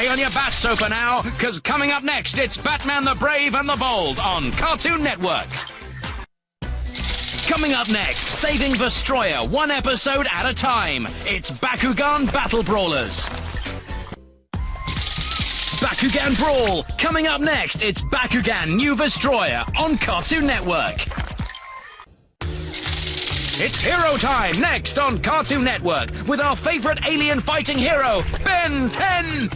Stay on your bat sofa now, because coming up next, it's Batman the Brave and the Bold on Cartoon Network. Coming up next, saving Vestroya one episode at a time. It's Bakugan Battle Brawlers. Bakugan Brawl. Coming up next, it's Bakugan New Vestroya on Cartoon Network. It's Hero Time next on Cartoon Network with our favorite alien fighting hero, Ben 10.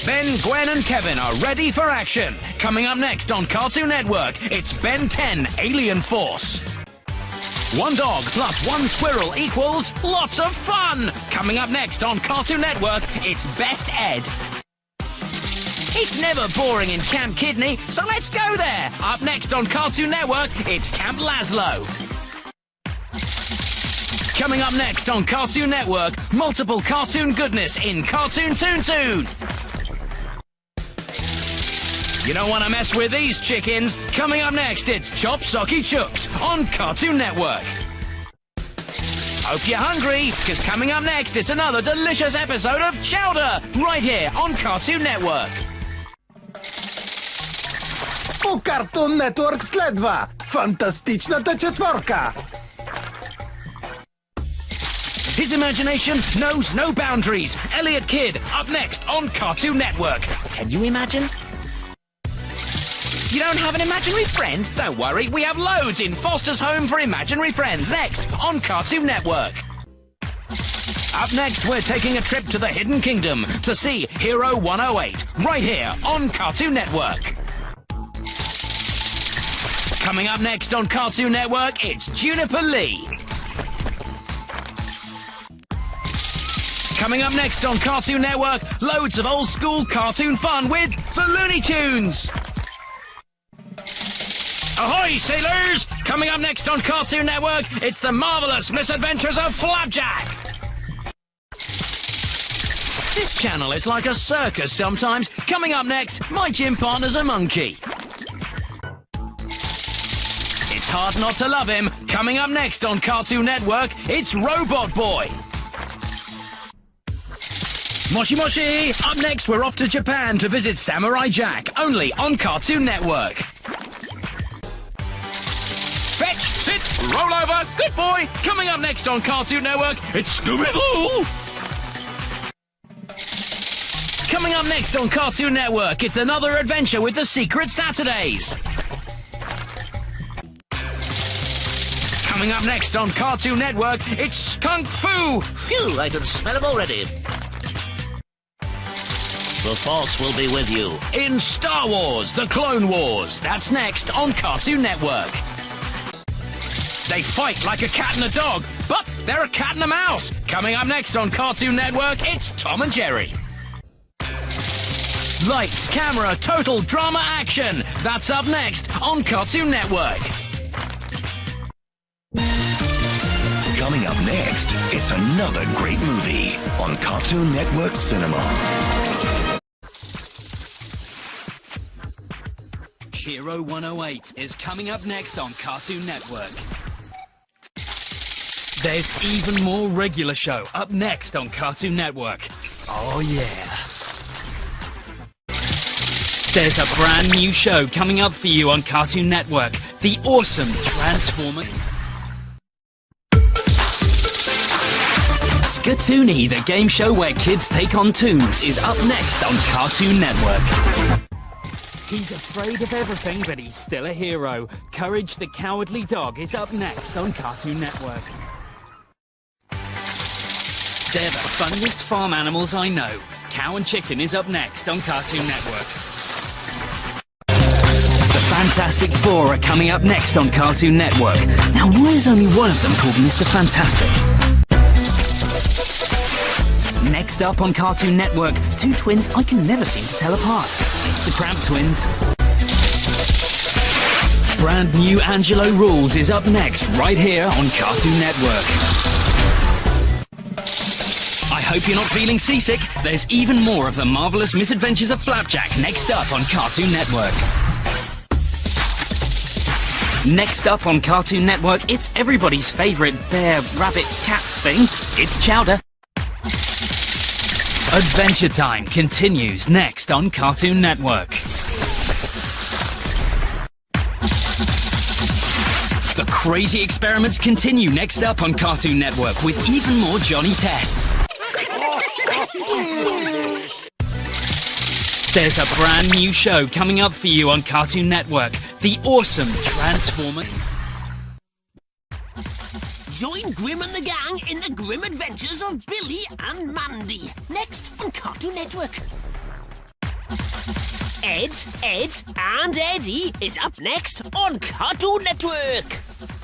Ben, Gwen and Kevin are ready for action. Coming up next on Cartoon Network, it's Ben 10 Alien Force. One dog plus one squirrel equals lots of fun. Coming up next on Cartoon Network, it's Best Ed. It's never boring in Camp Kidney, so let's go there. Up next on Cartoon Network, it's Camp Laszlo. Coming up next on Cartoon Network, multiple cartoon goodness in Cartoon Toon Toon. You don't want to mess with these chickens. Coming up next, it's Chop Socky Chooks on Cartoon Network. Hope you're hungry, because coming up next, it's another delicious episode of Chowder, right here on Cartoon Network. По Cartoon Network следва Фантастичната четворка. His imagination knows no boundaries. Elliot Kid, up next on Cartoon Network. Can you imagine? You don't have an imaginary friend? Don't worry, we have loads in Foster's Home for Imaginary Friends next on Cartoon Network. Up next, we're taking a trip to the Hidden Kingdom to see Hero 108, right here on Cartoon Network. Coming up next on Cartoon Network, it's Juniper Lee. Coming up next on Cartoon Network, loads of old school cartoon fun with the Looney Tunes. Ahoy, sailors! Coming up next on Cartoon Network, it's the marvelous misadventures of Flapjack. This channel is like a circus sometimes. Coming up next, my gym partner's a monkey. It's hard not to love him. Coming up next on Cartoon Network, it's Robot Boy. Moshi Moshi! Up next, we're off to Japan to visit Samurai Jack, only on Cartoon Network. Fetch, sit, roll over, good boy! Coming up next on Cartoon Network, it's Scooby-Doo! Coming up next on Cartoon Network, it's another adventure with the Secret Saturdays. Coming up next on Cartoon Network, it's Skunk Fu! Phew, I can smell him already. The Force will be with you. In Star Wars, The Clone Wars. That's next on Cartoon Network. They fight like a cat and a dog, but they're a cat and a mouse. Coming up next on Cartoon Network, it's Tom and Jerry. Lights, camera, total drama action. That's up next on Cartoon Network. Coming up next, it's another great movie on Cartoon Network Cinema. Hero 108 is coming up next on Cartoon Network. There's even more regular show up next on Cartoon Network. Oh yeah. There's a brand new show coming up for you on Cartoon Network. The awesome Transformer... Skatoony, the game show where kids take on toons, is up next on Cartoon Network. He's afraid of everything, but he's still a hero. Courage the Cowardly Dog is up next on Cartoon Network. They're the funniest farm animals I know. Cow and Chicken is up next on Cartoon Network. The Fantastic Four are coming up next on Cartoon Network. Now, why is only one of them called Mr. Fantastic? Next up on Cartoon Network, two twins I can never seem to tell apart. It's the Cramp Twins. Brand new Angelo Rules is up next, right here on Cartoon Network. I hope you're not feeling seasick. There's even more of the marvelous misadventures of Flapjack next up on Cartoon Network. Next up on Cartoon Network, it's everybody's favorite bear, rabbit, cat thing. It's Chowder. Adventure Time continues next on Cartoon Network. The crazy experiments continue next up on Cartoon Network with even more Johnny Test. There's a brand new show coming up for you on Cartoon Network, the awesome Transformer. Join Grim and the gang in the grim adventures of Billy and Mandy. Next on Cartoon Network. Ed, and Eddie is up next on Cartoon Network.